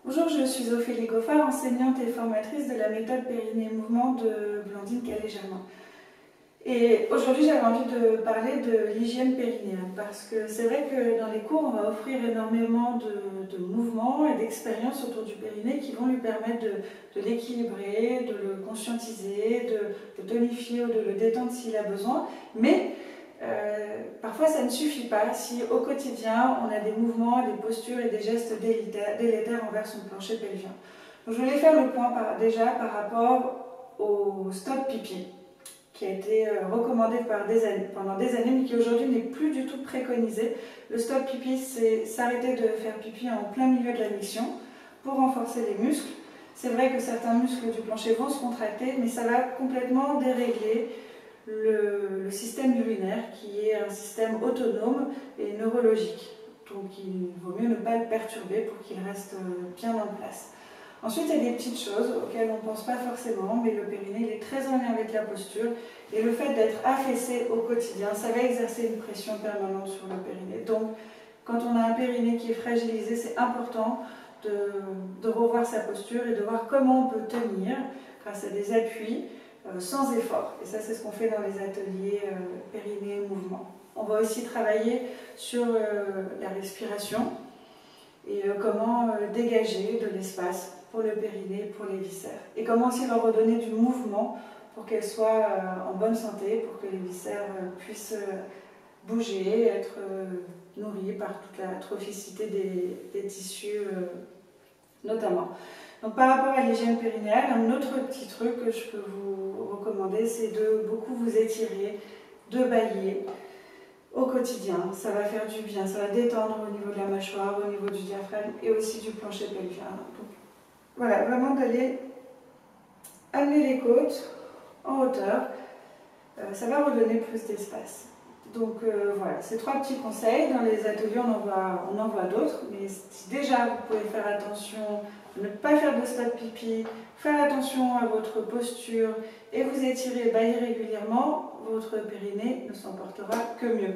Bonjour, je suis Ophélie Goffard, enseignante et formatrice de la méthode Périnée Mouvement de Blandine Calais-Germain. Et aujourd'hui, j'avais envie de parler de l'hygiène périnéale parce que c'est vrai que dans les cours, on va offrir énormément de mouvements et d'expériences autour du périnée qui vont lui permettre de l'équilibrer, de le conscientiser, de tonifier ou de le détendre s'il a besoin. Mais parfois, ça ne suffit pas si au quotidien, on a des mouvements, des postures et des gestes délétères envers son plancher pelvien. Donc, je voulais faire le point déjà par rapport au stop pipi, qui a été recommandé pendant des années, mais qui aujourd'hui n'est plus du tout préconisé. Le stop pipi, c'est s'arrêter de faire pipi en plein milieu de la miction pour renforcer les muscles. C'est vrai que certains muscles du plancher vont se contracter, mais ça va complètement dérégler le système urinaire, qui est un système autonome et neurologique. Donc il vaut mieux ne pas le perturber pour qu'il reste bien en place. Ensuite, il y a des petites choses auxquelles on ne pense pas forcément, mais le périnée il est très en lien avec la posture. Et le fait d'être affaissé au quotidien, ça va exercer une pression permanente sur le périnée. Donc, quand on a un périnée qui est fragilisé, c'est important de revoir sa posture et de voir comment on peut tenir grâce à des appuis sans effort. Et ça, c'est ce qu'on fait dans les ateliers périnée mouvement. On va aussi travailler sur la respiration et comment dégager de l'espace pour le périnée, pour les viscères. Et comment aussi leur redonner du mouvement pour qu'elles soient en bonne santé, pour que les viscères puissent bouger, être nourris par toute la trophicité des tissus notamment. Donc par rapport à l'hygiène périnéale, un autre petit truc que je peux vous recommander, c'est de beaucoup vous étirer, de bâiller au quotidien. Ça va faire du bien, ça va détendre au niveau de la mâchoire, au niveau du diaphragme et aussi du plancher pelvien. Donc, voilà, vraiment d'aller amener les côtes en hauteur, ça va redonner plus d'espace. Donc voilà, ces trois petits conseils. Dans les ateliers, on en voit d'autres, mais si déjà vous pouvez faire attention de ne pas faire de stop pipi, faire attention à votre posture et vous étirer, bailler régulièrement, votre périnée ne s'en portera que mieux.